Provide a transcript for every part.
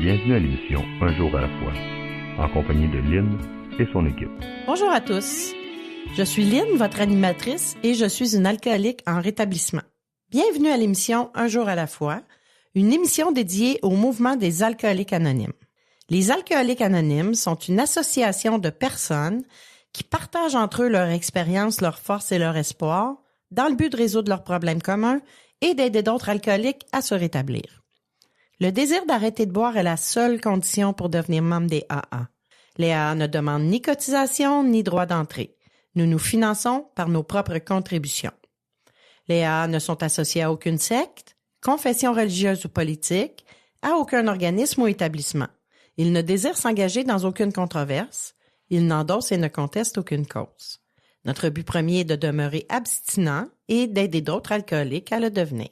Bienvenue à l'émission Un jour à la fois, en compagnie de Lynn et son équipe. Bonjour à tous. Je suis Lynn, votre animatrice, et je suis une alcoolique en rétablissement. Bienvenue à l'émission Un jour à la fois, une émission dédiée au mouvement des alcooliques anonymes. Les alcooliques anonymes sont une association de personnes qui partagent entre eux leur expérience, leurs forces et leur espoir dans le but de résoudre leurs problèmes communs et d'aider d'autres alcooliques à se rétablir. Le désir d'arrêter de boire est la seule condition pour devenir membre des AA. Les AA ne demandent ni cotisation ni droit d'entrée. Nous nous finançons par nos propres contributions. Les AA ne sont associés à aucune secte, confession religieuse ou politique, à aucun organisme ou établissement. Ils ne désirent s'engager dans aucune controverse. Ils n'endossent et ne contestent aucune cause. Notre but premier est de demeurer abstinent et d'aider d'autres alcooliques à le devenir.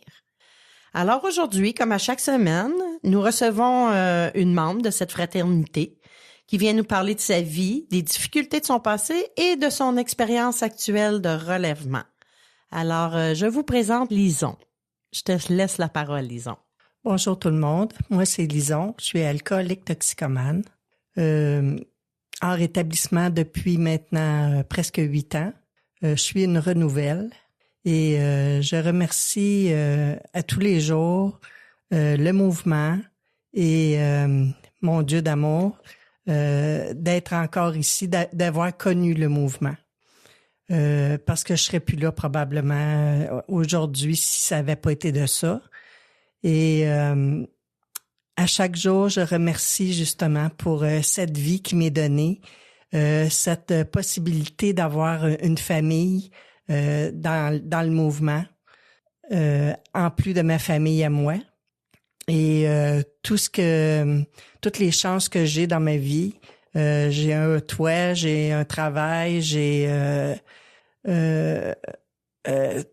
Alors aujourd'hui, comme à chaque semaine, nous recevons une membre de cette fraternité qui vient nous parler de sa vie, des difficultés de son passé et de son expérience actuelle de relèvement. Alors, je vous présente Lison. Je te laisse la parole, Lison. Bonjour tout le monde. Moi, c'est Lison. Je suis alcoolique toxicomane. En rétablissement depuis maintenant presque 8 ans. Je suis une renouvelle. Et je remercie à tous les jours le mouvement et mon Dieu d'amour d'être encore ici, d'avoir connu le mouvement. Parce que je serais plus là probablement aujourd'hui si ça n'avait pas été de ça. Et à chaque jour, je remercie justement pour cette vie qui m'est donnée, cette possibilité d'avoir une famille, dans le mouvement, en plus de ma famille à moi. Et toutes les chances que j'ai dans ma vie, j'ai un toit, j'ai un travail, j'ai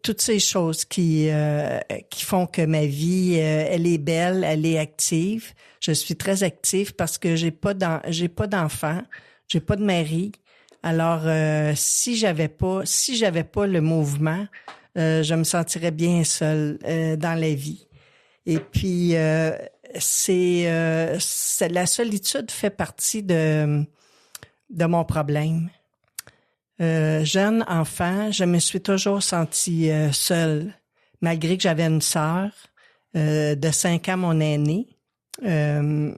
toutes ces choses qui font que ma vie, elle est belle, elle est active. Je suis très active parce que j'ai pas d'enfants, j'ai pas de mari. Alors, si j'avais pas le mouvement, je me sentirais bien seule dans la vie. Et puis, c'est la solitude fait partie de mon problème. Jeune enfant, je me suis toujours sentie seule, malgré que j'avais une sœur de 5 ans, mon aînée. Je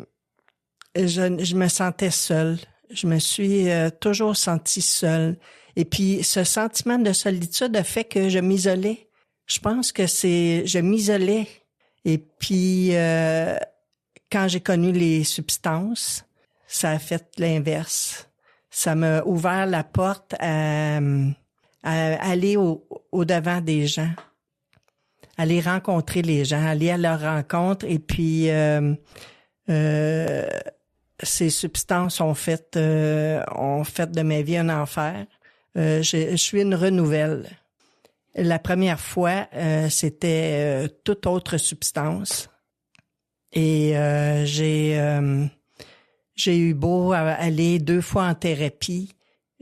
me sentais seule. Je me suis toujours sentie seule. Et puis, ce sentiment de solitude a fait que je m'isolais. Je pense que je m'isolais. Et puis, quand j'ai connu les substances, ça a fait l'inverse. Ça m'a ouvert la porte à aller au-devant des gens, aller rencontrer les gens, aller à leur rencontre. Et puis, ces substances ont fait de ma vie un enfer. Je suis une renouvelle. La première fois, c'était toute autre substance. Et j'ai eu beau aller 2 fois en thérapie,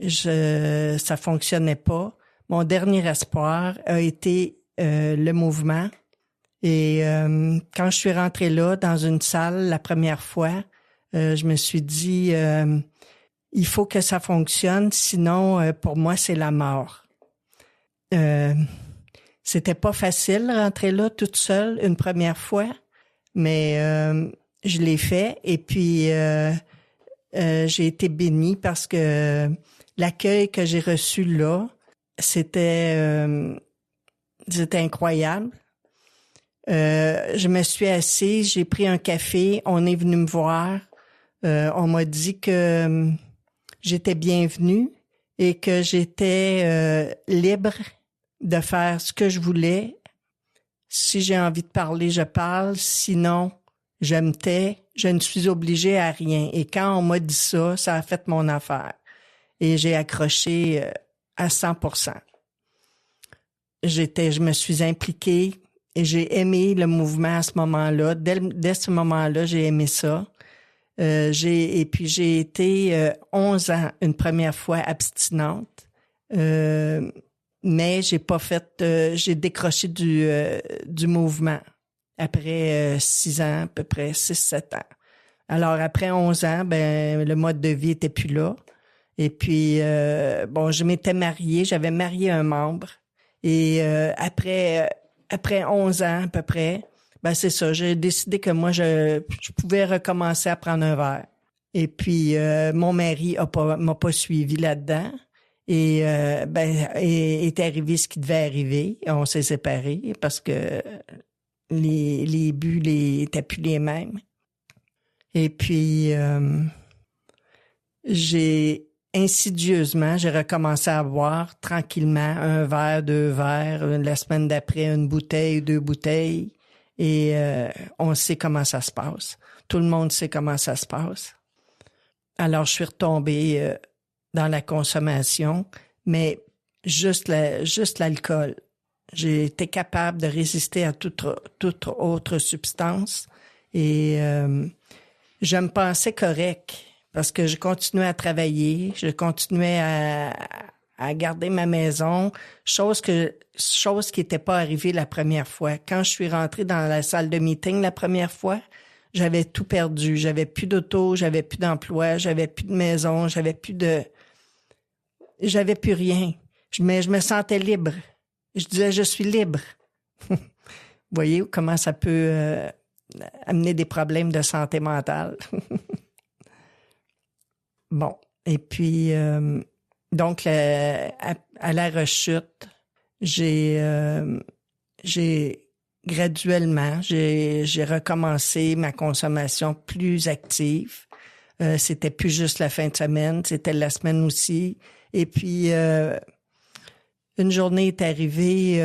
ça fonctionnait pas. Mon dernier espoir a été le mouvement. Et quand je suis rentrée là, dans une salle, la première fois, je me suis dit, il faut que ça fonctionne, sinon, pour moi, c'est la mort. C'était pas facile de rentrer là toute seule une première fois, mais je l'ai fait. Et puis, j'ai été bénie parce que l'accueil que j'ai reçu là, c'était incroyable. Je me suis assise, j'ai pris un café, on est venu me voir. On m'a dit que j'étais bienvenue et que j'étais libre de faire ce que je voulais. Si j'ai envie de parler, je parle. Sinon, je me tais. Je ne suis obligée à rien. Et quand on m'a dit ça, ça a fait mon affaire. Et j'ai accroché à 100%. Je me suis impliquée et j'ai aimé le mouvement à ce moment-là. Dès ce moment-là, j'ai aimé ça. J'ai été 11 ans une première fois abstinente, mais j'ai pas fait. J'ai décroché du mouvement après 6 ans, à peu près 6-7 ans. Alors, après 11 ans, le mode de vie était plus là. Et puis, je m'étais mariée, j'avais marié un membre. Et après 11 ans à peu près, c'est ça, j'ai décidé que moi, je pouvais recommencer à prendre un verre. Et puis, mon mari m'a pas suivi là-dedans. Et est arrivé ce qui devait arriver. On s'est séparés parce que les buts étaient plus les mêmes. Et puis, j'ai recommencé à boire tranquillement un verre, 2 verres, la semaine d'après une bouteille, 2 bouteilles. Et on sait comment ça se passe. Tout le monde sait comment ça se passe. Alors, je suis retombée dans la consommation, mais juste l'alcool. J'ai été capable de résister à toute autre substance et je me pensais correct parce que je continuais à travailler, je continuais à garder ma maison, chose qui n'était pas arrivée la première fois. Quand je suis rentrée dans la salle de meeting la première fois, j'avais tout perdu. J'avais plus d'auto, j'avais plus d'emploi, j'avais plus de maison, j'avais plus rien. Mais je me sentais libre. Je disais, je suis libre. Vous voyez comment ça peut amener des problèmes de santé mentale. Bon, et puis, donc, à la rechute, j'ai graduellement, j'ai recommencé ma consommation plus active. C'était plus juste la fin de semaine, c'était la semaine aussi. Et puis, une journée est arrivée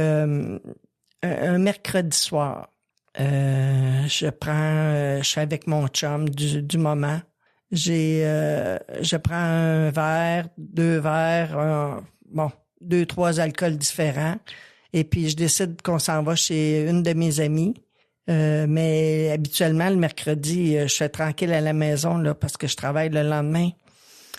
un mercredi soir. Je suis avec mon chum du moment. Je prends un verre, 2 verres, 2, 3 alcools différents. Et puis, je décide qu'on s'en va chez une de mes amies. Mais habituellement, le mercredi, je suis tranquille à la maison là parce que je travaille le lendemain.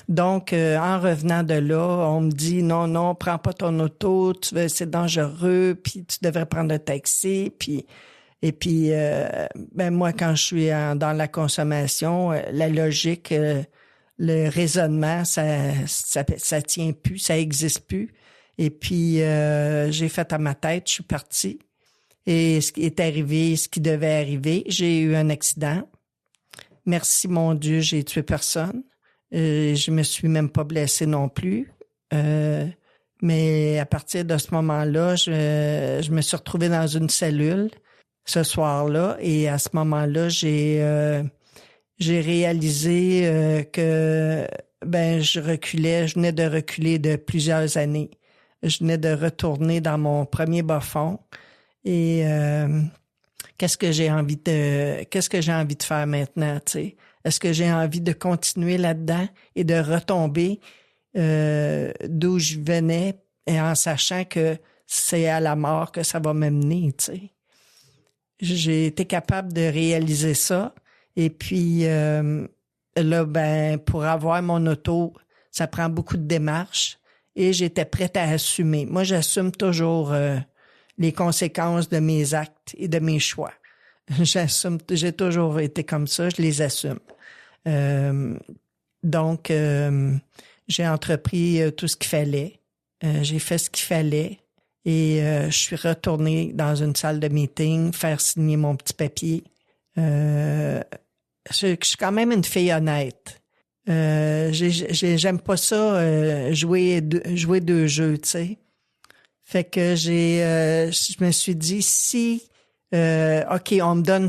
Donc, en revenant de là, on me dit non, prends pas ton auto, c'est dangereux, puis tu devrais prendre un taxi. Et puis, moi, quand je suis dans la consommation, la logique, le raisonnement, ça tient plus, ça existe plus. Et puis, j'ai fait à ma tête, je suis partie. Et ce qui est arrivé, ce qui devait arriver, j'ai eu un accident. Merci, mon Dieu, j'ai tué personne. Je me suis même pas blessée non plus. Mais à partir de ce moment-là, je me suis retrouvée dans une cellule ce soir-là. Et à ce moment-là, j'ai réalisé que je venais de reculer de plusieurs années. Je venais de retourner dans mon premier bas-fond. Et qu'est-ce que j'ai envie de faire maintenant, tu sais? Est-ce que j'ai envie de continuer là-dedans et de retomber d'où je venais et en sachant que c'est à la mort que ça va m'amener, tu sais? J'ai été capable de réaliser ça. Et puis là, pour avoir mon auto, ça prend beaucoup de démarches et j'étais prête à assumer. Moi, j'assume toujours les conséquences de mes actes et de mes choix. J'ai toujours été comme ça, je les assume. Donc, j'ai entrepris tout ce qu'il fallait. J'ai fait ce qu'il fallait et je suis retournée dans une salle de meeting, faire signer mon petit papier. Je suis quand même une fille honnête. J'aime pas ça jouer 2 jeux, tu sais. Fait que je me suis dit, si, OK, on me donne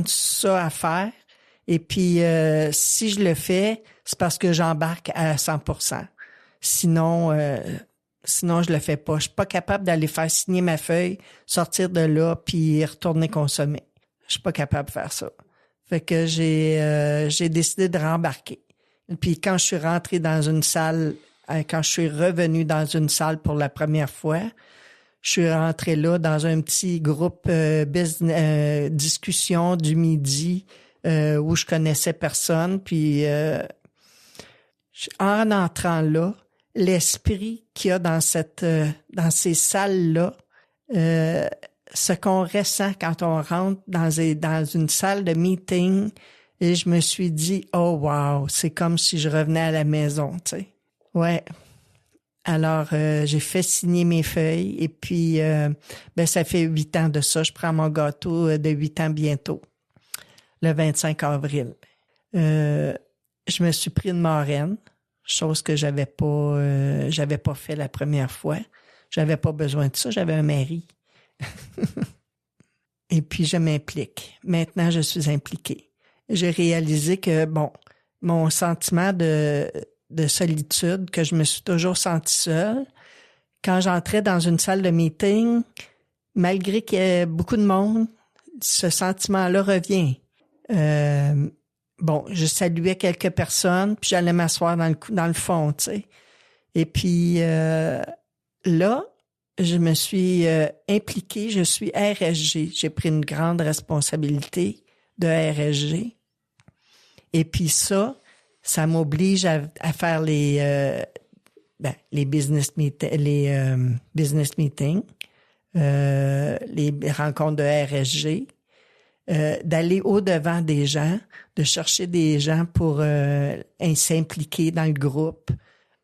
ça à faire, et puis si je le fais, c'est parce que j'embarque à 100%. Sinon, je le fais pas. Je suis pas capable d'aller faire signer ma feuille, sortir de là, puis retourner consommer. Je suis pas capable de faire ça. Fait que j'ai décidé de rembarquer. Puis quand je suis rentrée dans une salle, quand je suis revenue dans une salle pour la première fois, je suis rentrée là dans un petit groupe discussion du midi où je connaissais personne. Puis en entrant là, l'esprit qu'il y a dans ces salles-là, ce qu'on ressent quand on rentre dans une salle de meeting, Et je me suis dit, oh wow, c'est comme si je revenais à la maison, tu sais. Ouais. Alors, j'ai fait signer mes feuilles et puis, ça fait 8 ans de ça. Je prends mon gâteau de 8 ans bientôt, le 25 avril. Je me suis pris une marraine, chose que j'avais pas fait la première fois. J'avais pas besoin de ça, j'avais un mari. Et puis, je m'implique. Maintenant, je suis impliquée. J'ai réalisé que, mon sentiment de solitude, que je me suis toujours sentie seule, quand j'entrais dans une salle de meeting, malgré qu'il y ait beaucoup de monde, ce sentiment-là revient. Je saluais quelques personnes, puis j'allais m'asseoir dans le fond, tu sais. Et puis, là, je me suis impliquée, je suis RSG. J'ai pris une grande responsabilité de RSG. Et puis ça m'oblige à faire les business meetings, les rencontres de RSG, d'aller au-devant des gens, de chercher des gens pour s'impliquer dans le groupe.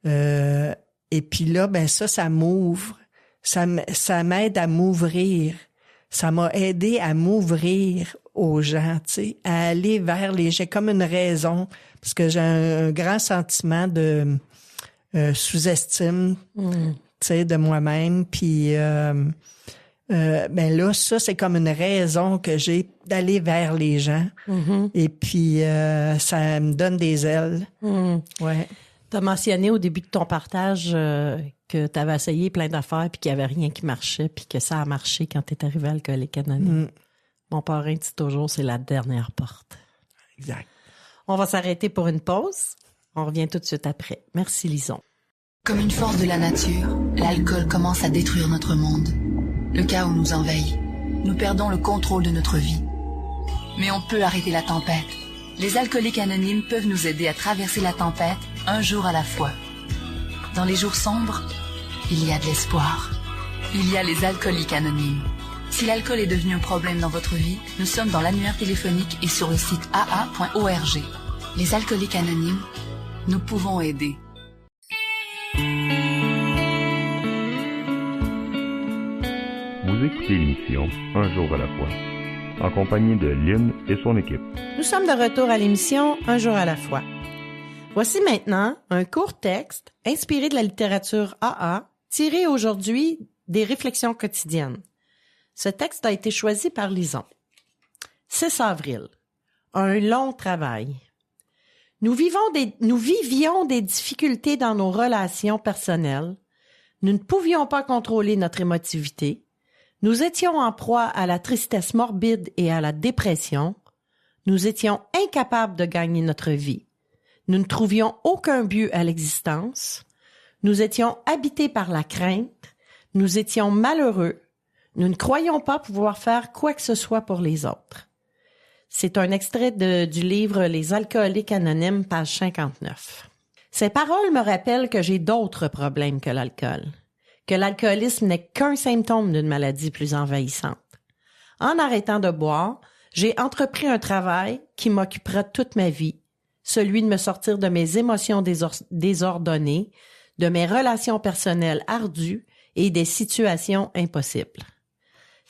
Et puis là, ça m'ouvre. Ça m'aide à m'ouvrir. Ça m'a aidé à m'ouvrir aux gens, tu sais, à aller vers les gens. J'ai comme une raison, parce que j'ai un grand sentiment de sous-estime, tu sais, de moi-même. Puis, là, ça, c'est comme une raison que j'ai d'aller vers les gens. Mm-hmm. Et puis, ça me donne des ailes. Mm. Ouais. Tu as mentionné au début de ton partage que tu avais essayé plein d'affaires puis qu'il n'y avait rien qui marchait puis que ça a marché quand tu es arrivé à Alcooliques Anonymes. Mm. Mon parrain dit toujours, c'est la dernière porte. Exact. On va s'arrêter pour une pause. On revient tout de suite après. Merci, Lison. Comme une force de la nature, l'alcool commence à détruire notre monde. Le chaos nous envahit. Nous perdons le contrôle de notre vie. Mais on peut arrêter la tempête. Les Alcooliques Anonymes peuvent nous aider à traverser la tempête un jour à la fois. Dans les jours sombres, il y a de l'espoir. Il y a les Alcooliques Anonymes. Si l'alcool est devenu un problème dans votre vie, nous sommes dans l'annuaire téléphonique et sur le site aa.org. Les Alcooliques Anonymes, nous pouvons aider. Vous écoutez l'émission Un jour à la fois, en compagnie de Lynn et son équipe. Nous sommes de retour à l'émission Un jour à la fois. Voici maintenant un court texte inspiré de la littérature AA, tiré aujourd'hui des réflexions quotidiennes. Ce texte a été choisi par Lison. 6 avril. Un long travail. Nous vivions des difficultés dans nos relations personnelles. Nous ne pouvions pas contrôler notre émotivité. Nous étions en proie à la tristesse morbide et à la dépression. Nous étions incapables de gagner notre vie. Nous ne trouvions aucun but à l'existence. Nous étions habités par la crainte. Nous étions malheureux. Nous ne croyions pas pouvoir faire quoi que ce soit pour les autres. C'est un extrait du livre Les Alcooliques Anonymes, page 59. Ces paroles me rappellent que j'ai d'autres problèmes que l'alcool, que l'alcoolisme n'est qu'un symptôme d'une maladie plus envahissante. En arrêtant de boire, j'ai entrepris un travail qui m'occupera toute ma vie, celui de me sortir de mes émotions désordonnées, de mes relations personnelles ardues et des situations impossibles.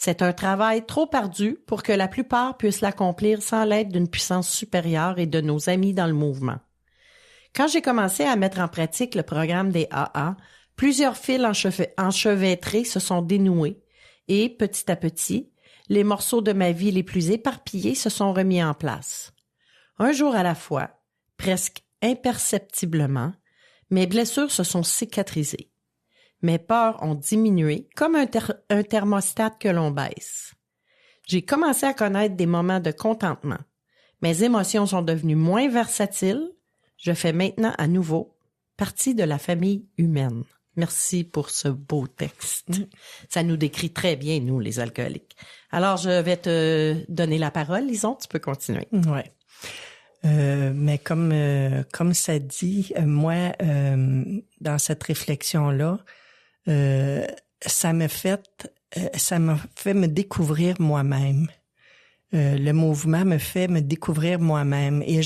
C'est un travail trop ardu pour que la plupart puissent l'accomplir sans l'aide d'une puissance supérieure et de nos amis dans le mouvement. Quand j'ai commencé à mettre en pratique le programme des AA, plusieurs fils enchevêtrés se sont dénoués et, petit à petit, les morceaux de ma vie les plus éparpillés se sont remis en place. Un jour à la fois, presque imperceptiblement, mes blessures se sont cicatrisées. Mes peurs ont diminué comme un thermostat que l'on baisse. J'ai commencé à connaître des moments de contentement. Mes émotions sont devenues moins versatiles. Je fais maintenant à nouveau partie de la famille humaine. Merci pour ce beau texte. Ça nous décrit très bien, nous, les alcooliques. Alors, je vais te donner la parole. Lison, tu peux continuer. Oui. Mais comme ça dit, moi, dans cette réflexion-là, ça m'a fait me découvrir moi-même. Le mouvement me fait me découvrir moi-même et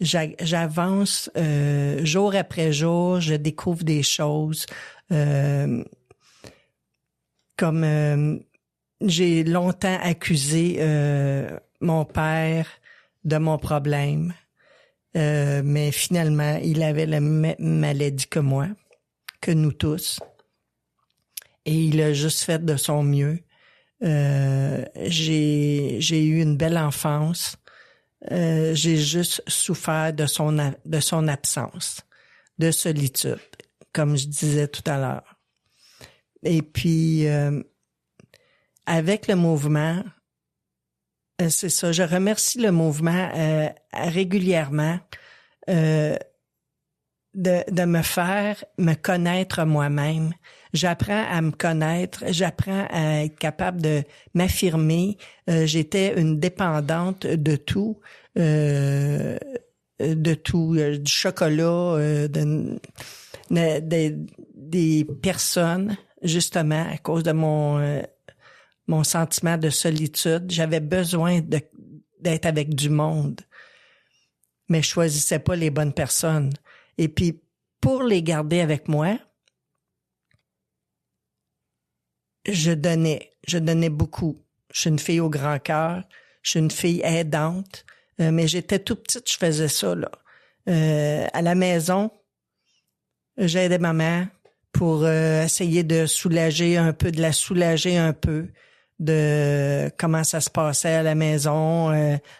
j'avance jour après jour, je découvre des choses. Comme j'ai longtemps accusé mon père de mon problème, mais finalement, il avait la même maladie que moi, que nous tous. Et il a juste fait de son mieux. J'ai eu une belle enfance. J'ai juste souffert de son absence, de solitude, comme je disais tout à l'heure. Et puis, avec le mouvement, c'est ça, je remercie le mouvement régulièrement de me faire me connaître moi-même. J'apprends à me connaître, j'apprends à être capable de m'affirmer. J'étais une dépendante de tout, du chocolat, des personnes, justement, à cause de mon sentiment de solitude. J'avais besoin d'être avec du monde, mais je choisissais pas les bonnes personnes. Et puis, pour les garder avec moi, je donnais beaucoup. Je suis une fille au grand cœur, je suis une fille aidante, mais j'étais tout petite, je faisais ça, là. À la maison, j'aidais ma mère pour essayer de la soulager un peu de comment ça se passait à la maison,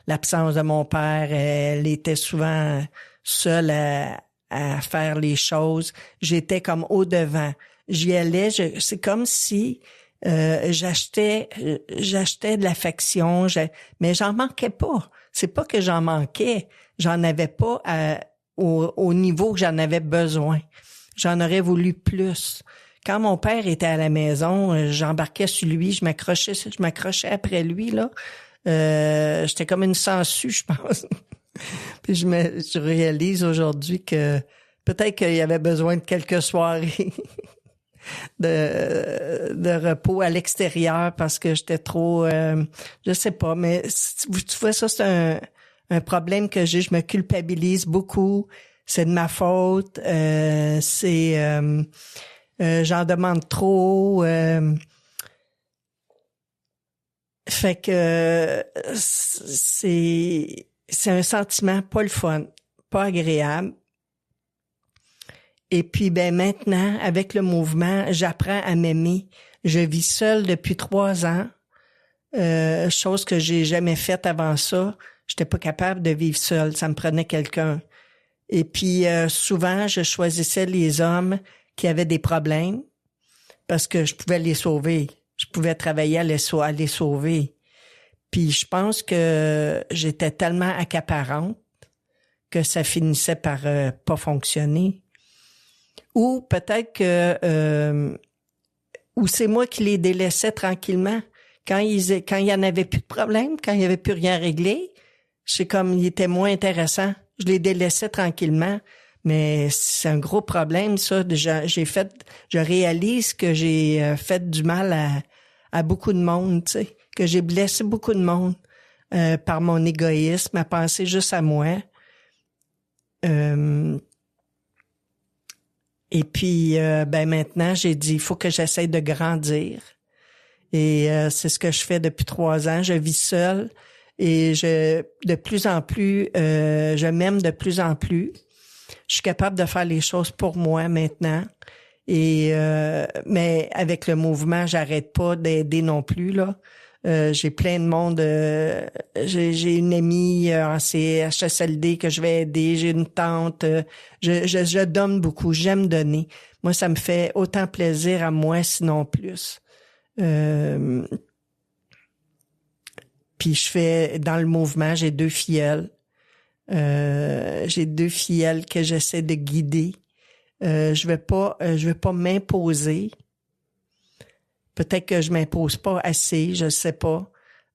l'absence de mon père, elle était souvent seule à faire les choses. J'étais comme au-devant. J'y allais, c'est comme si j'achetais de l'affection, mais j'en manquais pas. C'est pas que j'en manquais, j'en avais pas au niveau que j'en avais besoin. J'en aurais voulu plus. Quand mon père était à la maison, j'embarquais sur lui, je m'accrochais après lui là. J'étais comme une sangsue, je pense. Puis je réalise aujourd'hui que peut-être qu'il y avait besoin de quelques soirées de repos à l'extérieur parce que j'étais trop je sais pas, mais tu vois, ça c'est un problème que j'ai. Je me culpabilise beaucoup, c'est de ma faute, j'en demande trop, fait que c'est un sentiment pas le fun, pas agréable. Et puis, maintenant, avec le mouvement, j'apprends à m'aimer. Je vis seule depuis 3 ans, chose que j'ai jamais faite avant ça. J'étais pas capable de vivre seule, ça me prenait quelqu'un. Et puis, souvent, je choisissais les hommes qui avaient des problèmes parce que je pouvais les sauver. Je pouvais travailler à les sauver. Puis, je pense que j'étais tellement accaparante que ça finissait par pas fonctionner. Ou peut-être que ou c'est moi qui les délaissais tranquillement. Quand il y en avait plus de problème, quand il y avait plus rien réglé, c'est comme il était moins intéressant. Je les délaissais tranquillement, mais c'est un gros problème ça. Je réalise que j'ai fait du mal à beaucoup de monde, tu sais, que j'ai blessé beaucoup de monde par mon égoïsme, à penser juste à moi. Et puis, maintenant, j'ai dit, il faut que j'essaye de grandir. Et c'est ce que je fais depuis 3 ans. Je vis seule et de plus en plus, je m'aime de plus en plus. Je suis capable de faire les choses pour moi maintenant. Et mais avec le mouvement, j'arrête pas d'aider non plus, là. J'ai plein de monde. J'ai une amie en CHSLD que je vais aider. J'ai une tante. Je donne beaucoup. J'aime donner. Moi, ça me fait autant plaisir à moi, sinon plus. Puis je fais dans le mouvement, j'ai 2 filleuls. J'ai 2 filleuls que j'essaie de guider. Je vais pas m'imposer. Peut-être que je m'impose pas assez, je sais pas.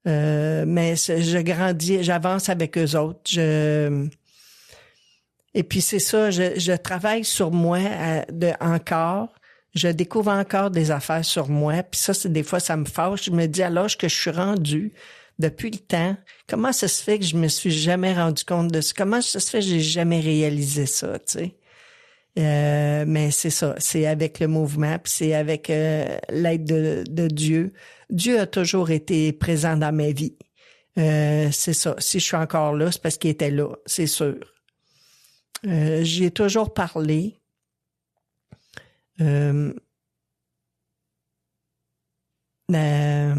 Mais je grandis, j'avance avec eux autres. Et puis c'est ça, je travaille sur moi encore. Je découvre encore des affaires sur moi. Puis ça, c'est des fois, ça me fâche. Je me dis, à l'âge que je suis rendue, depuis le temps. Comment ça se fait que je me suis jamais rendu compte de ça? Comment ça se fait que j'ai jamais réalisé ça, tu sais? Mais c'est ça, c'est avec le mouvement, puis c'est avec l'aide de Dieu. Dieu a toujours été présent dans ma vie. C'est ça. Si je suis encore là, c'est parce qu'il était là, c'est sûr. J'y ai toujours parlé. La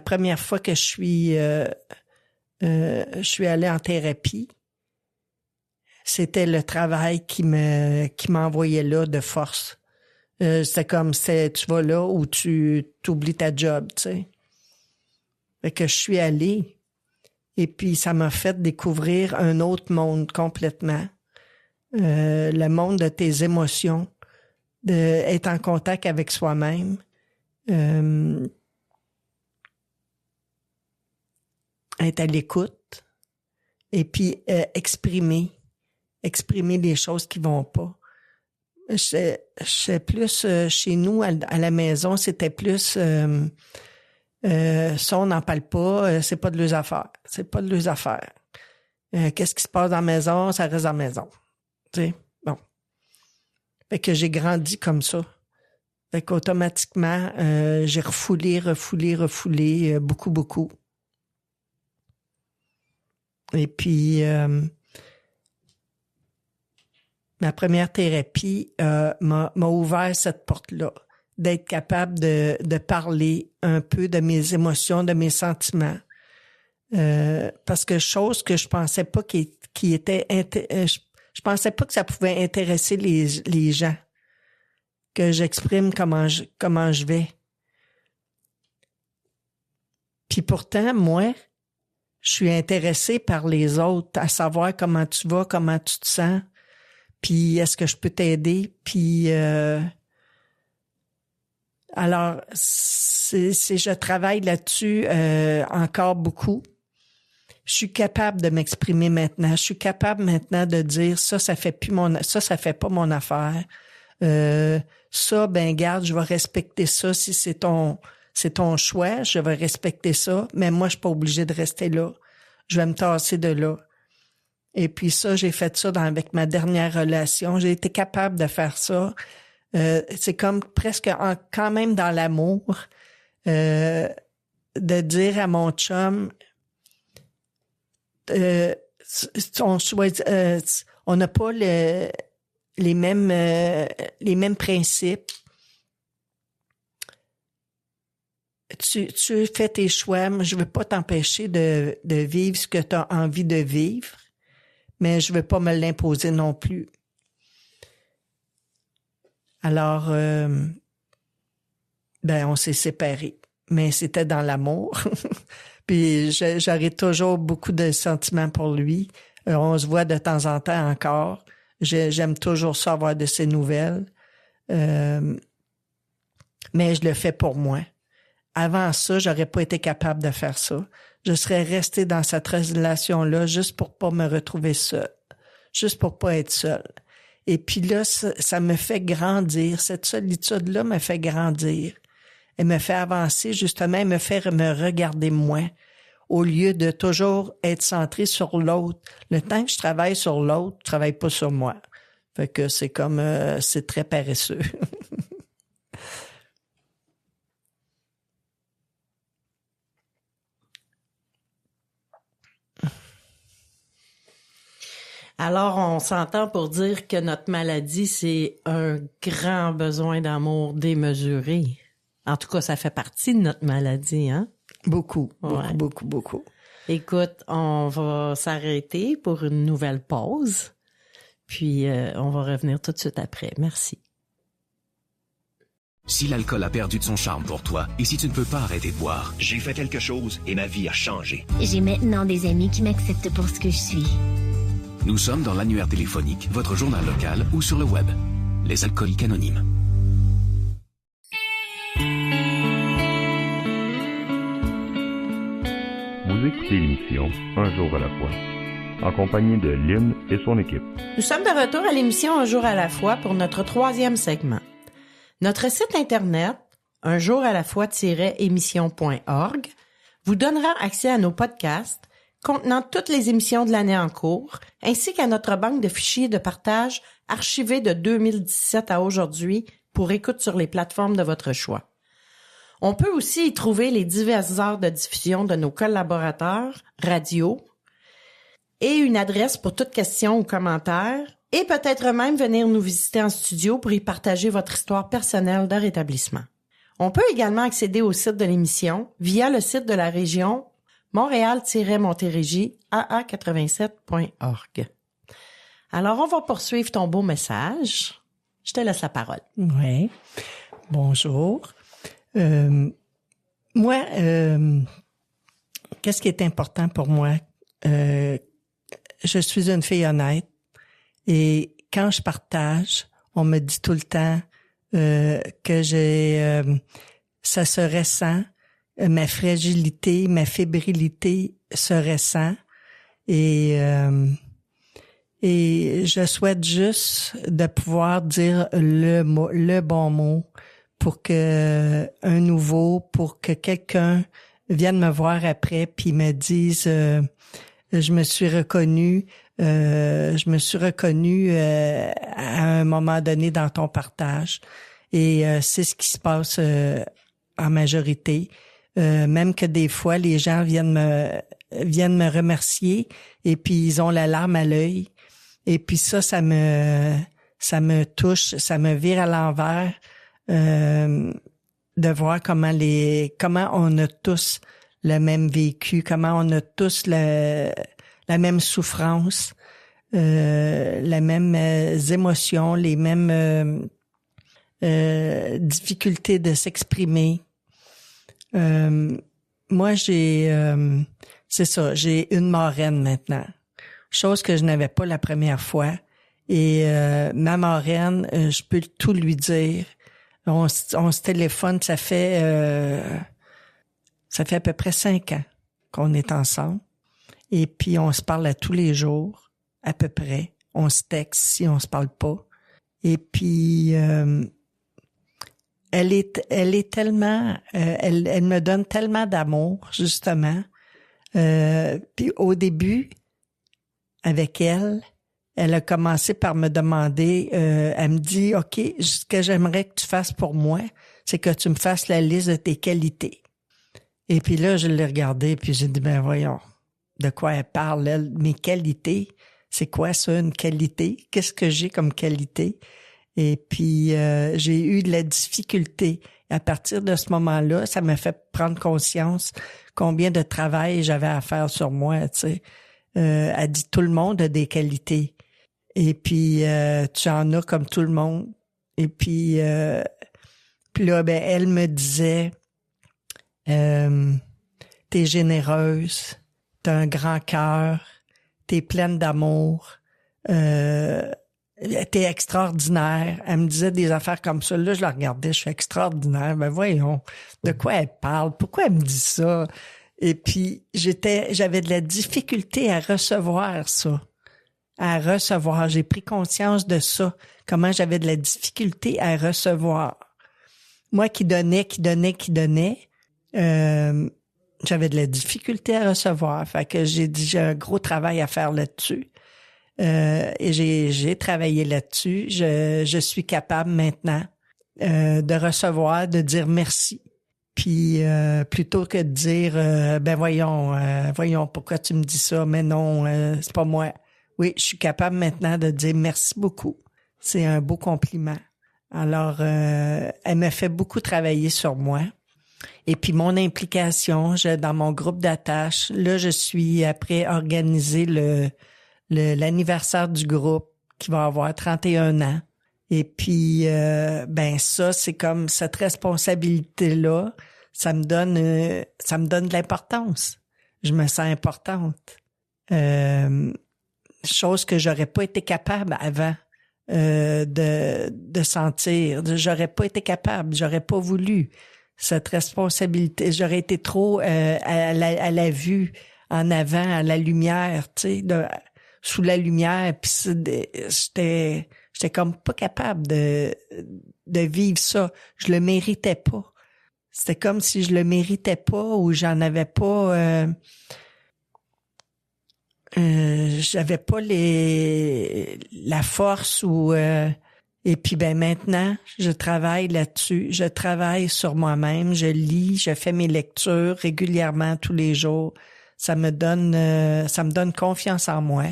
première fois que je suis allée en thérapie, c'était le travail qui m'envoyait là de force. C'était comme, tu vas là où tu t'oublies ta job, tu sais. Fait que je suis allée et puis ça m'a fait découvrir un autre monde complètement. Le monde de tes émotions, d'être en contact avec soi-même. Être à l'écoute et puis exprimer les choses qui vont pas. Je sais plus chez nous à la maison, c'était plus ça on n'en parle pas, c'est pas de leurs affaires. C'est pas de leurs affaires. Qu'est-ce qui se passe dans la maison, ça reste dans la maison. Tu sais, bon. Fait que j'ai grandi comme ça. Fait qu'automatiquement, j'ai refoulé beaucoup. Et puis, ma première thérapie m'a ouvert cette porte-là, d'être capable de parler un peu de mes émotions, de mes sentiments. Parce que chose que je pensais pas qui était... je pensais pas que ça pouvait intéresser les gens, que j'exprime comment je vais. Puis pourtant, moi, je suis intéressée par les autres, à savoir comment tu vas, comment tu te sens, puis est-ce que je peux t'aider, puis alors je travaille là-dessus encore beaucoup. Je suis capable de m'exprimer maintenant. Je suis capable maintenant de dire ça fait pas mon affaire. Ça, ben garde, je vais respecter ça si c'est ton choix, je vais respecter ça, mais moi, je suis pas obligée de rester là. Je vais me tasser de là. Et puis ça, j'ai fait ça avec ma dernière relation. J'ai été capable de faire ça. C'est comme presque quand même dans l'amour, de dire à mon chum, on n'a pas les mêmes principes. Tu fais tes choix, mais je veux pas t'empêcher de vivre ce que tu as envie de vivre, mais je veux pas me l'imposer non plus. Alors, on s'est séparés, mais c'était dans l'amour. Puis j'aurais toujours beaucoup de sentiments pour lui. On se voit de temps en temps encore. J'aime toujours ça, avoir de ses nouvelles. Mais je le fais pour moi. Avant ça, j'aurais pas été capable de faire ça. Je serais restée dans cette relation-là juste pour pas me retrouver seule. Juste pour pas être seule. Et puis là, ça me fait grandir. Cette solitude-là me fait grandir. Elle me fait avancer, justement. Elle me fait me regarder moi. Au lieu de toujours être centrée sur l'autre. Le temps que je travaille sur l'autre, je travaille pas sur moi. Fait que c'est comme, c'est très paresseux. Alors, on s'entend pour dire que notre maladie, c'est un grand besoin d'amour démesuré. En tout cas, ça fait partie de notre maladie, hein? Beaucoup. Écoute, on va s'arrêter pour une nouvelle pause, puis on va revenir tout de suite après. Merci. Si l'alcool a perdu de son charme pour toi, et si tu ne peux pas arrêter de boire, j'ai fait quelque chose et ma vie a changé. J'ai maintenant des amis qui m'acceptent pour ce que je suis. Nous sommes dans l'annuaire téléphonique, votre journal local ou sur le web. Les Alcooliques Anonymes. Vous écoutez l'émission Un jour à la fois, en compagnie de Lynn et son équipe. Nous sommes de retour à l'émission Un jour à la fois pour notre 3e segment. Notre site internet, unjouralafoi-émission.org, vous donnera accès à nos podcasts contenant toutes les émissions de l'année en cours, ainsi qu'à notre banque de fichiers de partage archivés de 2017 à aujourd'hui pour écoute sur les plateformes de votre choix. On peut aussi y trouver les diverses heures de diffusion de nos collaborateurs, radio, et une adresse pour toute question ou commentaire, et peut-être même venir nous visiter en studio pour y partager votre histoire personnelle de rétablissement. On peut également accéder au site de l'émission via le site de la région Montréal-Montérégie aa87.org. Alors, on va poursuivre ton beau message. Je te laisse la parole. Oui. Bonjour. Moi, qu'est-ce qui est important pour moi? Je suis une fille honnête et quand je partage, on me dit tout le temps que ça se ressent, ma fragilité, ma fébrilité se ressent et je souhaite juste de pouvoir dire le bon mot pour que pour que quelqu'un vienne me voir après puis me dise je me suis reconnue à un moment donné dans ton partage et c'est ce qui se passe en majorité. Même que des fois les gens viennent me remercier et puis ils ont la larme à l'œil et puis ça me touche, ça me vire à l'envers de voir comment on a tous le même vécu, comment on a tous la même souffrance, les mêmes émotions, les mêmes difficultés de s'exprimer. Moi, j'ai une marraine maintenant, chose que je n'avais pas la première fois. Et ma marraine, je peux tout lui dire. On se téléphone, ça fait à peu près 5 ans qu'on est ensemble. Et puis, on se parle à tous les jours, à peu près. On se texte si on se parle pas. Et puis, elle est tellement, elle me donne tellement d'amour, justement. Puis, au début, avec elle a commencé par me demander, elle me dit, OK, ce que j'aimerais que tu fasses pour moi, c'est que tu me fasses la liste de tes qualités. Et puis là, je l'ai regardé, puis j'ai dit, ben voyons, de quoi elle parle, elle? Mes qualités, c'est quoi ça, une qualité? Qu'est-ce que j'ai comme qualité? Et puis, j'ai eu de la difficulté. À partir de ce moment-là, ça m'a fait prendre conscience combien de travail j'avais à faire sur moi, tu sais. Elle dit, tout le monde a des qualités. Et puis, tu en as comme tout le monde. Et puis là, ben, elle me disait, t'es généreuse, t'as un grand cœur, t'es pleine d'amour, t'es extraordinaire. Elle me disait des affaires comme ça. Là, je la regardais, je suis extraordinaire. Ben voyons, de quoi elle parle? Pourquoi elle me dit ça? Et puis, j'avais de la difficulté à recevoir ça. J'ai pris conscience de ça. Comment j'avais de la difficulté à recevoir. Moi qui donnais, j'avais de la difficulté à recevoir. Fait que j'ai dit, j'ai un gros travail à faire là-dessus. Et j'ai travaillé là-dessus. Je suis capable maintenant de recevoir, de dire merci. Puis plutôt que de dire ben voyons pourquoi tu me dis ça, mais non, c'est pas moi. Oui, je suis capable maintenant de dire merci beaucoup. C'est un beau compliment. Alors elle m'a fait beaucoup travailler sur moi. Et puis mon implication, dans mon groupe d'attache, là je suis après organisé l'anniversaire du groupe qui va avoir 31 ans. Et puis, ben ça, c'est comme cette responsabilité-là, ça me donne de l'importance. Je me sens importante. Chose que j'aurais pas été capable avant de sentir. J'aurais pas été capable, j'aurais pas voulu cette responsabilité. J'aurais été trop à la vue, en avant, à la lumière, tu sais, sous la lumière. Puis j'étais comme pas capable de vivre ça. Je le méritais pas. C'était comme si je le méritais pas ou j'en avais pas... j'avais pas la force ou... et puis maintenant, je travaille là-dessus. Je travaille sur moi-même. Je lis, je fais mes lectures régulièrement tous les jours. Ça me donne confiance en moi.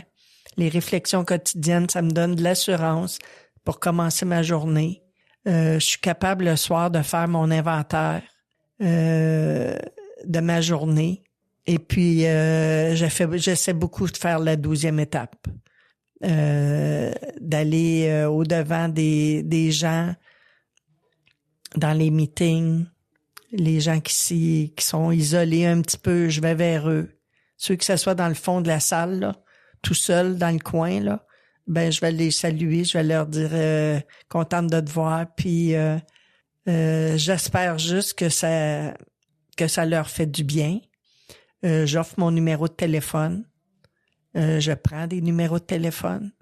Les réflexions quotidiennes, ça me donne de l'assurance pour commencer ma journée. Je suis capable le soir de faire mon inventaire de ma journée. Et puis, j'essaie beaucoup de faire la 12e étape. D'aller au-devant des gens dans les meetings, les gens qui sont isolés un petit peu, je vais vers eux. Ceux que ce soit dans le fond de la salle, là, tout seul dans le coin, là, ben je vais les saluer, je vais leur dire contente de te voir, puis j'espère juste que ça leur fait du bien. J'offre mon numéro de téléphone. Je prends des numéros de téléphone.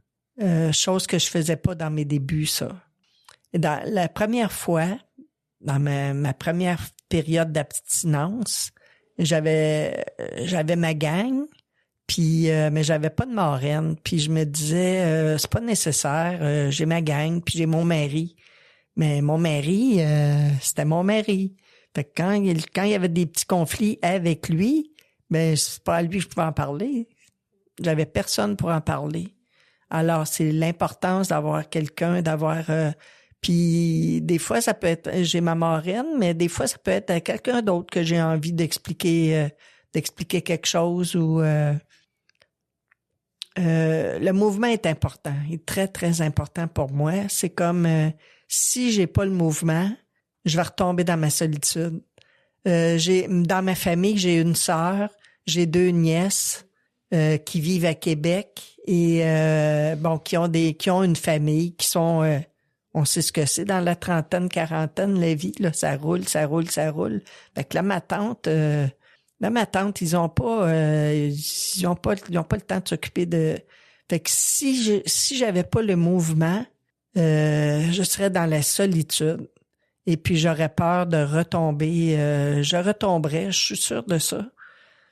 Chose que je faisais pas dans mes débuts, ça. Dans la première fois, dans ma première période d'abstinence, j'avais ma gang, puis mais j'avais pas de marraine, puis je me disais c'est pas nécessaire, j'ai ma gang, puis j'ai mon mari. Mais mon mari, c'était mon mari. Fait que quand il y avait des petits conflits avec lui, ben c'est pas à lui que je pouvais en parler. J'avais personne pour en parler. Alors, c'est l'importance d'avoir quelqu'un, puis des fois, ça peut être, j'ai ma marraine, mais des fois, ça peut être à quelqu'un d'autre que j'ai envie d'expliquer quelque chose ou le mouvement est important, il est très, très important pour moi. C'est comme si j'ai pas le mouvement, je vais retomber dans ma solitude. Dans ma famille, j'ai une sœur, j'ai 2 nièces qui vivent à Québec et qui ont une famille, qui sont on sait ce que c'est dans la trentaine, quarantaine, la vie, là, ça roule. Fait que là, ma tante, ils ont pas le temps de s'occuper de. Fait que si j'avais pas le mouvement, je serais dans la solitude. Et puis j'aurais peur de retomber. Je retomberais, je suis sûre de ça.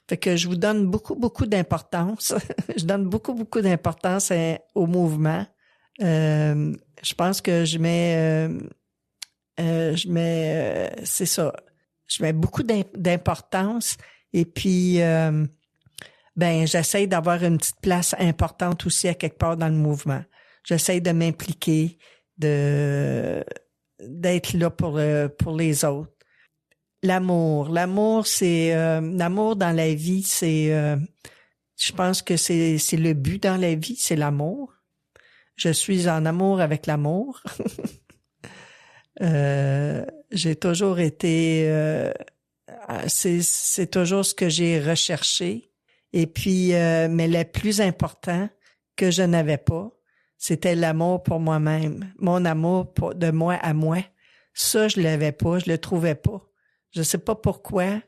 Fait que je vous donne beaucoup, beaucoup d'importance. Je donne beaucoup, beaucoup d'importance au mouvement. Je pense que c'est ça. Je mets beaucoup d'importance et puis j'essaie d'avoir une petite place importante aussi à quelque part dans le mouvement. J'essaie de m'impliquer, d'être là pour les autres. L'amour, c'est l'amour dans la vie, c'est je pense que c'est le but dans la vie, c'est l'amour. Je suis en amour avec l'amour. J'ai toujours été c'est toujours ce que j'ai recherché. Et puis mais le plus important que je n'avais pas, c'était l'amour pour moi-même, mon amour de moi à moi. Ça, je l'avais pas, je le trouvais pas. Je sais pas pourquoi.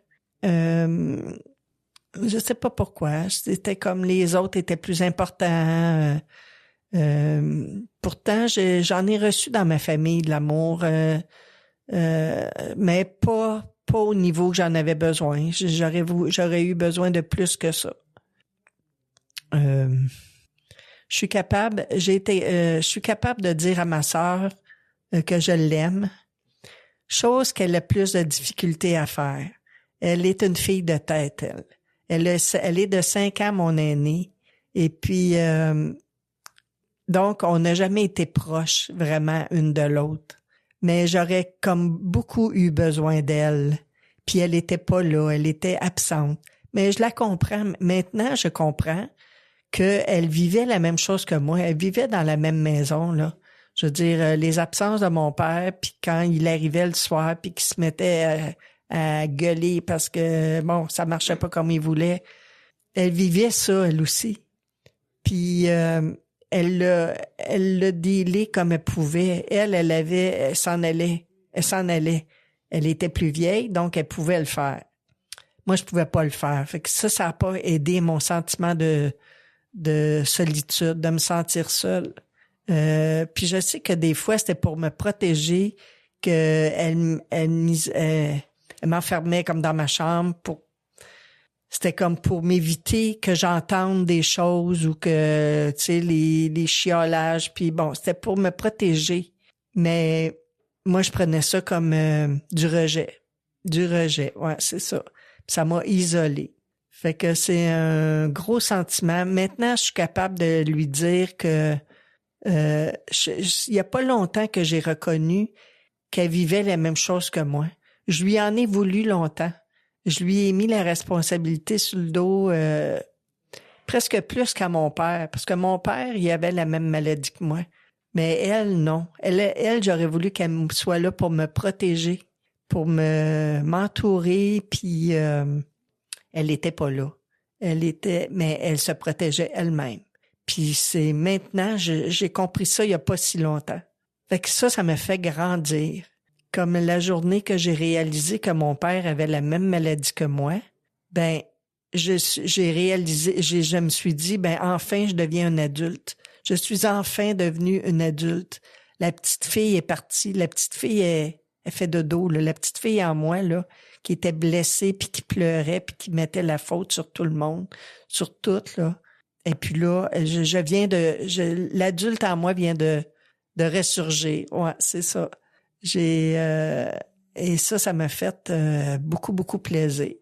C'était comme les autres étaient plus importants. Pourtant, j'en ai reçu dans ma famille de l'amour, mais pas au niveau que j'en avais besoin. J'aurais eu besoin de plus que ça. Je suis capable de dire à ma sœur que je l'aime, chose qu'elle a plus de difficulté à faire. Elle est une fille de tête, elle. Elle est de 5 ans, mon aînée. Et puis, donc, on n'a jamais été proches, vraiment, une de l'autre. Mais j'aurais comme beaucoup eu besoin d'elle. Puis elle était pas là, elle était absente. Mais je la comprends. Maintenant, je comprends qu'elle vivait la même chose que moi. Elle vivait dans la même maison, là. Je veux dire, les absences de mon père, puis quand il arrivait le soir, puis qu'il se mettait à gueuler parce que, bon, ça marchait pas comme il voulait. Elle vivait ça, elle aussi. Puis elle l'a dealé comme elle pouvait. Elle s'en allait. Elle était plus vieille, donc elle pouvait le faire. Moi, je pouvais pas le faire. Fait que ça a pas aidé mon sentiment de solitude, de me sentir seule. Puis je sais que des fois, c'était pour me protéger qu'elle Elle m'enfermait comme dans ma chambre c'était comme pour m'éviter que j'entende des choses ou que, tu sais, les chiolages. Puis bon, c'était pour me protéger. Mais moi, je prenais ça comme du rejet. Du rejet, ouais, c'est ça. Puis ça m'a isolée. Fait que c'est un gros sentiment. Maintenant, je suis capable de lui dire que il y a pas longtemps que j'ai reconnu qu'elle vivait la même chose que moi. Je lui en ai voulu longtemps. Je lui ai mis la responsabilité sur le dos presque plus qu'à mon père. Parce que mon père, il avait la même maladie que moi. Mais elle, non. Elle, j'aurais voulu qu'elle soit là pour me protéger, pour m'entourer, puis elle était pas là. Mais elle se protégeait elle-même. Puis c'est maintenant, j'ai compris ça il y a pas si longtemps. Fait que ça me fait grandir. Comme la journée que j'ai réalisé que mon père avait la même maladie que moi, ben je me suis dit, ben enfin je deviens un adulte. Je suis enfin devenue une adulte. La petite fille est partie. La petite fille, elle fait dodo, là. La petite fille en moi, là, qui était blessée, puis qui pleurait, puis qui mettait la faute sur tout le monde, sur tout, là. Et puis là, l'adulte en moi vient de ressurgir. Ouais, c'est ça. Et ça m'a fait beaucoup, beaucoup plaisir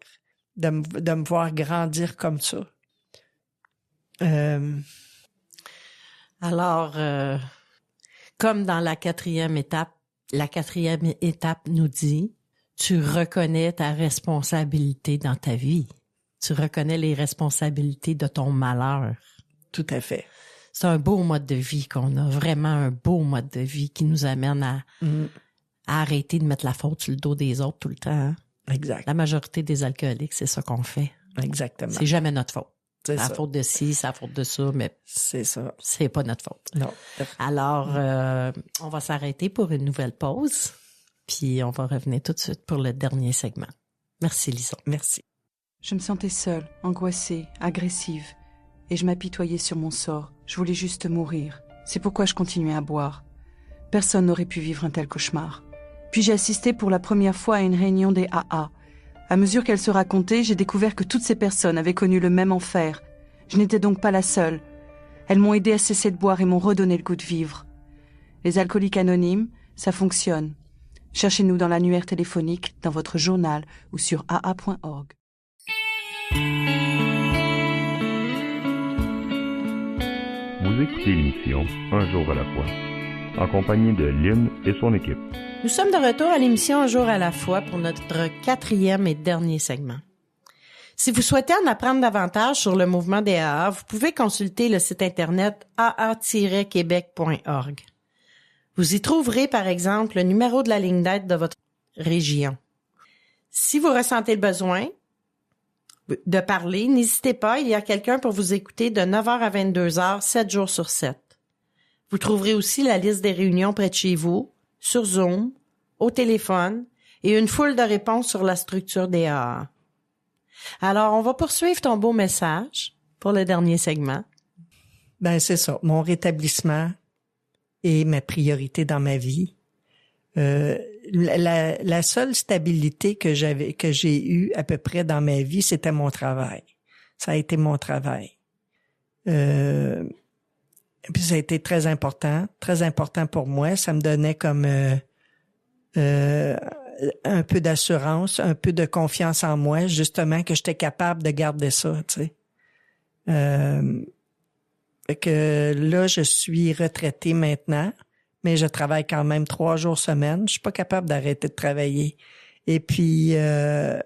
de me voir grandir comme ça. Alors, comme dans la quatrième étape nous dit, tu reconnais ta responsabilité dans ta vie. Tu reconnais les responsabilités de ton malheur. Tout à fait. C'est un beau mode de vie qu'on a, vraiment un beau mode de vie qui nous amène à arrêter de mettre la faute sur le dos des autres tout le temps. Hein? Exact. La majorité des alcooliques, c'est ça qu'on fait. Exactement. C'est jamais notre faute. C'est la ça. faute de ci, c'est la faute de ça, mais c'est ça. C'est pas notre faute. Non. Alors, on va s'arrêter pour une nouvelle pause, puis on va revenir tout de suite pour le dernier segment. Merci, Lison. Merci. Je me sentais seule, angoissée, agressive, et je m'apitoyais sur mon sort. Je voulais juste mourir. C'est pourquoi je continuais à boire. Personne n'aurait pu vivre un tel cauchemar. Puis j'ai assisté pour la première fois à une réunion des AA. À mesure qu'elle se racontait, j'ai découvert que toutes ces personnes avaient connu le même enfer. Je n'étais donc pas la seule. Elles m'ont aidé à cesser de boire et m'ont redonné le goût de vivre. Les alcooliques anonymes, ça fonctionne. Cherchez-nous dans l'annuaire téléphonique, dans votre journal ou sur aa.org. Vous écoutez l'émission Un jour à la fois, en compagnie de Lynn et son équipe. Nous sommes de retour à l'émission Un jour à la fois pour notre quatrième et dernier segment. Si vous souhaitez en apprendre davantage sur le mouvement des AA, vous pouvez consulter le site internet aa-québec.org. Vous y trouverez, par exemple, le numéro de la ligne d'aide de votre région. Si vous ressentez le besoin de parler, n'hésitez pas, il y a quelqu'un pour vous écouter de 9h à 22h, 7 jours sur 7. Vous trouverez aussi la liste des réunions près de chez vous, sur Zoom, au téléphone et une foule de réponses sur la structure des AA. Alors, on va poursuivre ton beau message pour le dernier segment. Ben, c'est ça. Mon rétablissement est ma priorité dans ma vie. La seule stabilité que j'ai eue à peu près dans ma vie, c'était mon travail. Ça a été mon travail. Puis ça a été très important pour moi. Ça me donnait comme un peu d'assurance, un peu de confiance en moi, justement que j'étais capable de garder ça, tu sais. Fait que là, je suis retraitée maintenant, mais je travaille quand même 3 jours semaine. Je suis pas capable d'arrêter de travailler. Et puis, je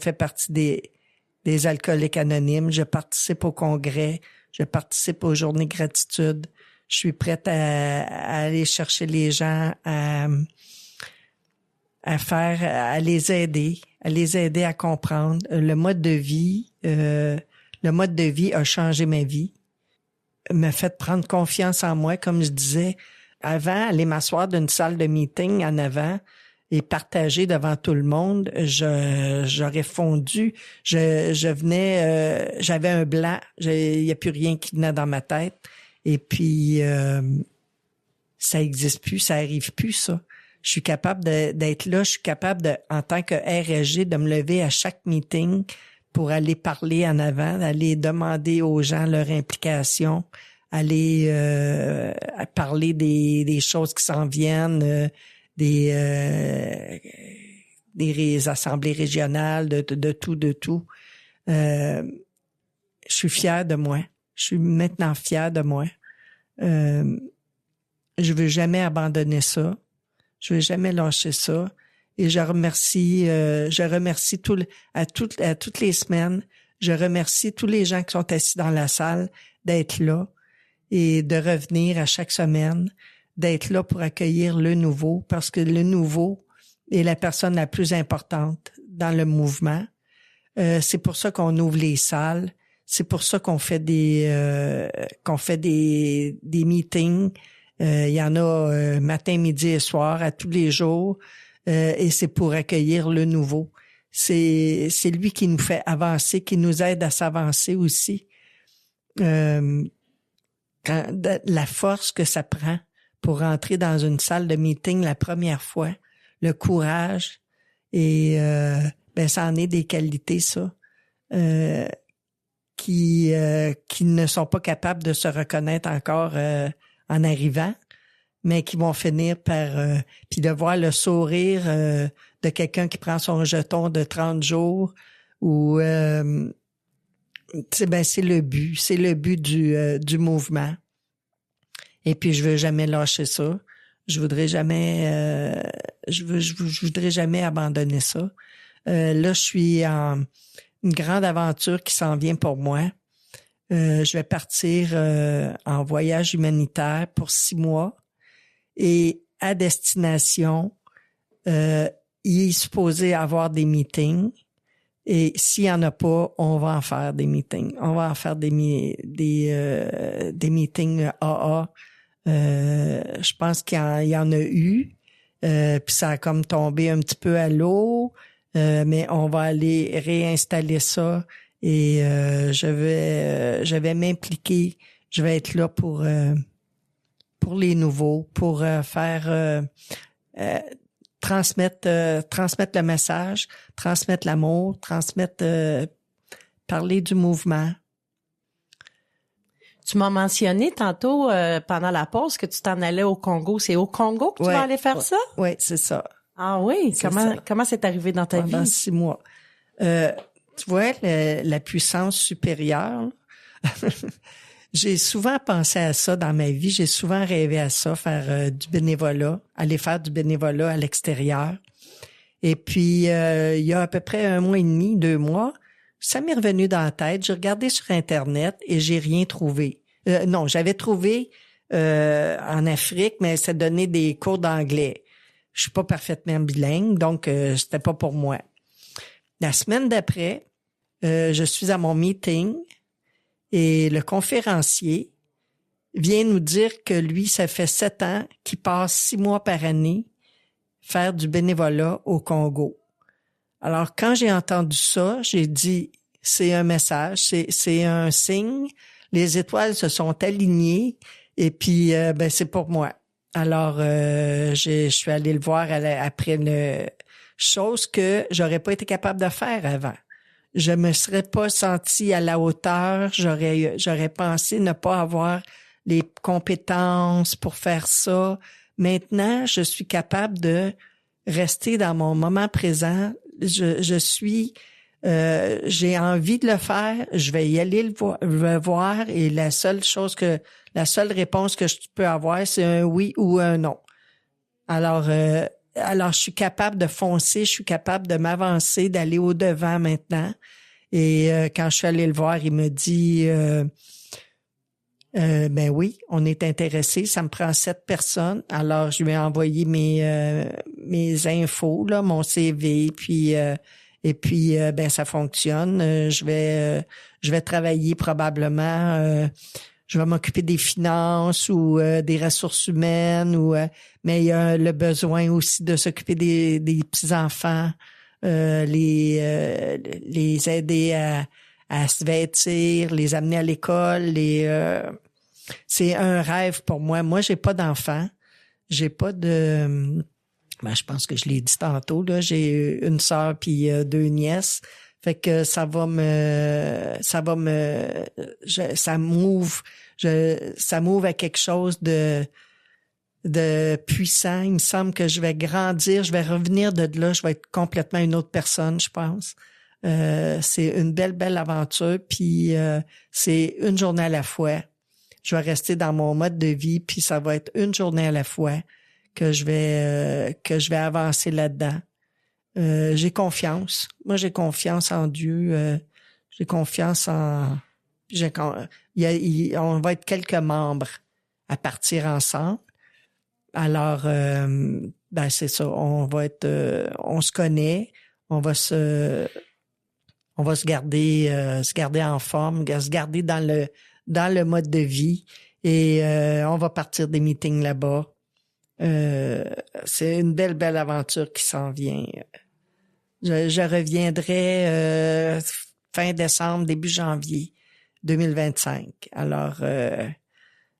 fais partie des alcooliques anonymes. Je participe au congrès. Je participe aux journées gratitude. Je suis prête à aller chercher les gens, à les aider à comprendre le mode de vie. Le mode de vie a changé ma vie, m'a fait prendre confiance en moi, comme je disais. Avant, aller m'asseoir d'une salle de meeting en avant et partager devant tout le monde, j'aurais fondu. Je venais, j'avais un blanc, il n'y a plus rien qui venait dans ma tête. Et puis, ça existe plus, ça arrive plus, ça. Je suis capable d'être là. Je suis capable en tant que RSG, de me lever à chaque meeting pour aller parler en avant, aller demander aux gens leur implication, aller parler des choses qui s'en viennent, des assemblées régionales, de tout. Je suis fière de moi. Je suis maintenant fière de moi. Je veux jamais abandonner ça. Je veux jamais lâcher ça. Et je remercie toutes les semaines, je remercie tous les gens qui sont assis dans la salle d'être là et de revenir à chaque semaine, d'être là pour accueillir le nouveau, parce que le nouveau est la personne la plus importante dans le mouvement. C'est pour ça qu'on ouvre les salles. C'est pour ça qu'on fait des meetings. Il y en a matin, midi et soir, à tous les jours. Et c'est pour accueillir le nouveau. C'est lui qui nous fait avancer, qui nous aide à s'avancer aussi. La force que ça prend pour rentrer dans une salle de meeting la première fois, le courage, et ça en est des qualités, ça, qui ne sont pas capables de se reconnaître encore en arrivant, mais qui vont finir par puis de voir le sourire de quelqu'un qui prend son jeton de 30 jours ou c'est le but du mouvement. Et puis je veux jamais lâcher ça. Je voudrais jamais abandonner ça. Là, je suis en une grande aventure qui s'en vient pour moi. Je vais partir en voyage humanitaire pour 6 mois. Et à destination, il est supposé avoir des meetings. Et s'il y en a pas, on va en faire des meetings. On va en faire des meetings AA. Je pense qu'il y en a eu. Puis ça a comme tombé un petit peu à l'eau. Mais on va aller réinstaller ça. Et je vais m'impliquer. Je vais être là pour les nouveaux, pour faire transmettre le message, transmettre l'amour, parler du mouvement. Tu m'as mentionné tantôt pendant la pause que tu t'en allais au Congo. C'est au Congo que tu vas aller faire ça? Oui, c'est ça. Ah oui? Comment c'est arrivé dans ta vie? Pendant 6 mois. Tu vois, la puissance supérieure, j'ai souvent pensé à ça dans ma vie. J'ai souvent rêvé à ça, faire du bénévolat, aller faire du bénévolat à l'extérieur. Et puis, il y a à peu près 1 mois et demi, 2 mois, ça m'est revenu dans la tête. J'ai regardé sur Internet et j'ai rien trouvé. Non, j'avais trouvé en Afrique, mais ça donnait des cours d'anglais. Je suis pas parfaitement bilingue, donc c'était pas pour moi. La semaine d'après, je suis à mon meeting et le conférencier vient nous dire que lui, ça fait 7 ans qu'il passe 6 mois par année faire du bénévolat au Congo. Alors, quand j'ai entendu ça, j'ai dit, c'est un message, c'est un signe, les étoiles se sont alignées et puis, c'est pour moi. Alors, je suis allée le voir après chose que j'aurais pas été capable de faire avant. Je me serais pas sentie à la hauteur, j'aurais pensé ne pas avoir les compétences pour faire ça. Maintenant, je suis capable de rester dans mon moment présent. J'ai envie de le faire, je vais y aller le voir et la seule réponse que je peux avoir, c'est un oui ou un non. Alors, je suis capable de foncer, je suis capable de m'avancer, d'aller au-devant maintenant. Et quand je suis allée le voir, il me dit ben oui, on est intéressé, ça me prend 7 personnes. Alors, je lui ai envoyé mes infos, là, mon CV, puis ça fonctionne. Je vais travailler probablement je vais m'occuper des finances ou des ressources humaines mais il y a le besoin aussi de s'occuper des petits-enfants, les aider à se vêtir, les amener à l'école, c'est un rêve pour moi. Moi, j'ai pas d'enfants, j'ai pas de Ben, je pense que je l'ai dit tantôt, là, j'ai une sœur puis 2 nièces. Fait que ça m'ouvre à quelque chose de puissant. Il me semble que je vais grandir, je vais revenir de là, je vais être complètement une autre personne, je pense. C'est une belle aventure, puis c'est une journée à la fois. Je vais rester dans mon mode de vie, puis ça va être une journée à la fois que je vais avancer là-dedans. J'ai confiance. Moi, j'ai confiance en Dieu. J'ai confiance en... on va être quelques membres à partir ensemble. Alors, ben c'est ça. On va être... on se connaît. On va se garder en forme, se garder dans le mode de vie. Et on va partir des meetings là-bas. C'est une belle aventure qui s'en vient. Je reviendrai fin décembre, début janvier 2025. Alors,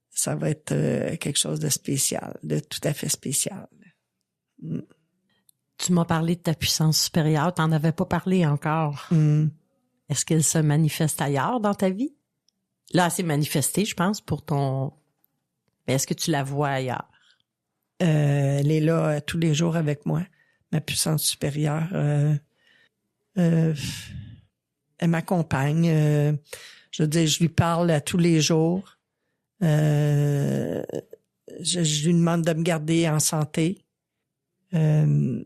ça va être quelque chose de spécial, de tout à fait spécial. Tu m'as parlé de ta puissance supérieure, t'en avais pas parlé encore. Est-ce qu'elle se manifeste ailleurs dans ta vie? Là, elle s'est manifestée, je pense, pour ton... Mais est-ce que tu la vois ailleurs? Elle est là tous les jours avec moi. Ma puissance supérieure, elle m'accompagne. Je veux dire, je lui parle à tous les jours. Je lui demande de me garder en santé. Est-ce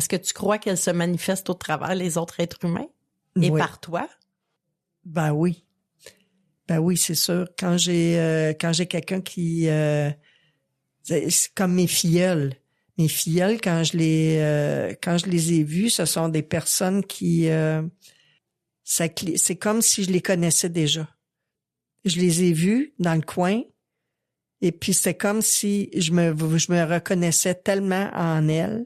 que tu crois qu'elle se manifeste au travers les autres êtres humains et par toi? Ben oui, c'est sûr. Quand j'ai quelqu'un qui c'est comme mes filleuls. Mes filleuls, quand je les ai vus, ce sont des personnes qui c'est comme si je les connaissais déjà. Je les ai vus dans le coin et puis c'est comme si je me reconnaissais tellement en elles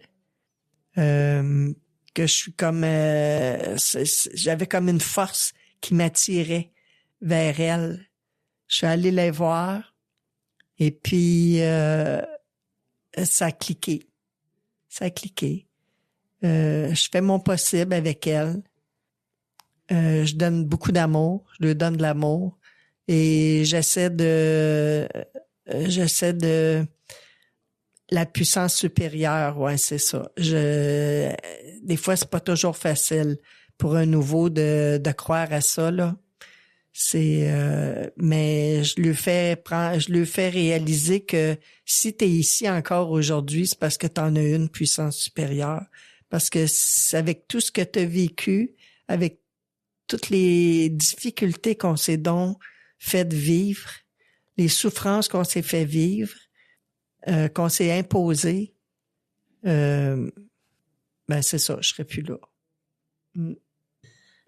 que je suis comme j'avais comme une force qui m'attirait vers elles. Je suis allée les voir. Et puis, ça a cliqué. Je fais mon possible avec elle. Je donne beaucoup d'amour. Je lui donne de l'amour. Et j'essaie de la puissance supérieure, ouais, c'est ça. Des fois, c'est pas toujours facile pour un nouveau de croire à ça, là. Mais je lui fais réaliser que si t'es ici encore aujourd'hui, c'est parce que t'en as une puissance supérieure. Parce que avec tout ce que t'as vécu, avec toutes les difficultés qu'on s'est donc fait vivre, les souffrances qu'on s'est fait vivre, qu'on s'est imposées, ben c'est ça, je serais plus là.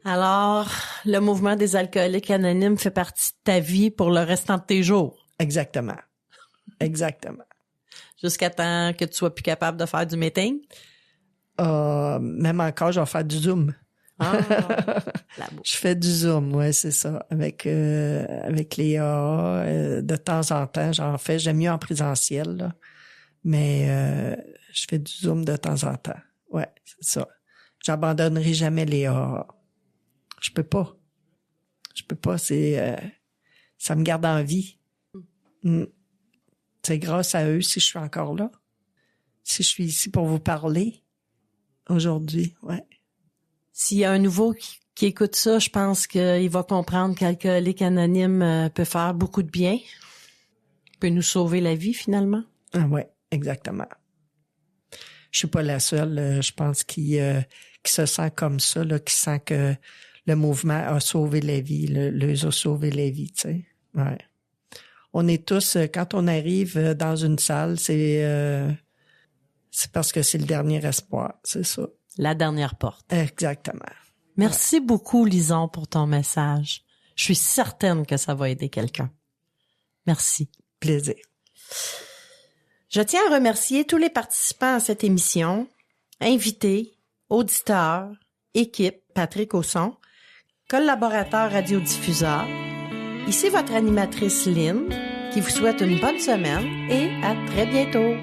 Alors, le mouvement des alcooliques anonymes fait partie de ta vie pour le restant de tes jours. Exactement. Jusqu'à temps que tu sois plus capable de faire du meeting? Même encore, je vais faire du Zoom. Je fais du Zoom, ouais, c'est ça. Avec Léa, de temps en temps, j'en fais. J'aime mieux en présentiel, là. Mais je fais du Zoom de temps en temps. Ouais, c'est ça. J'abandonnerai jamais Léa. Je peux pas, ça me garde en vie. C'est grâce à eux si je suis encore là. Si je suis ici pour vous parler aujourd'hui, ouais. S'il y a un nouveau qui écoute ça, je pense qu'il va comprendre qu'Alcoolique Anonyme peut faire beaucoup de bien. Peut nous sauver la vie, finalement. Ah ouais, exactement. Je suis pas la seule, je pense, qui se sent comme ça, là, qui sent que le mouvement a sauvé la vie, a sauvé la vie, tu sais. Ouais. On est tous, quand on arrive dans une salle, c'est parce que c'est le dernier espoir, c'est ça. La dernière porte. Exactement. Merci beaucoup, Lison, pour ton message. Je suis certaine que ça va aider quelqu'un. Merci. Plaisir. Je tiens à remercier tous les participants à cette émission, invités, auditeurs, équipe, Patrick Ausson, collaborateur radiodiffuseur. Ici votre animatrice Lynn, qui vous souhaite une bonne semaine et à très bientôt.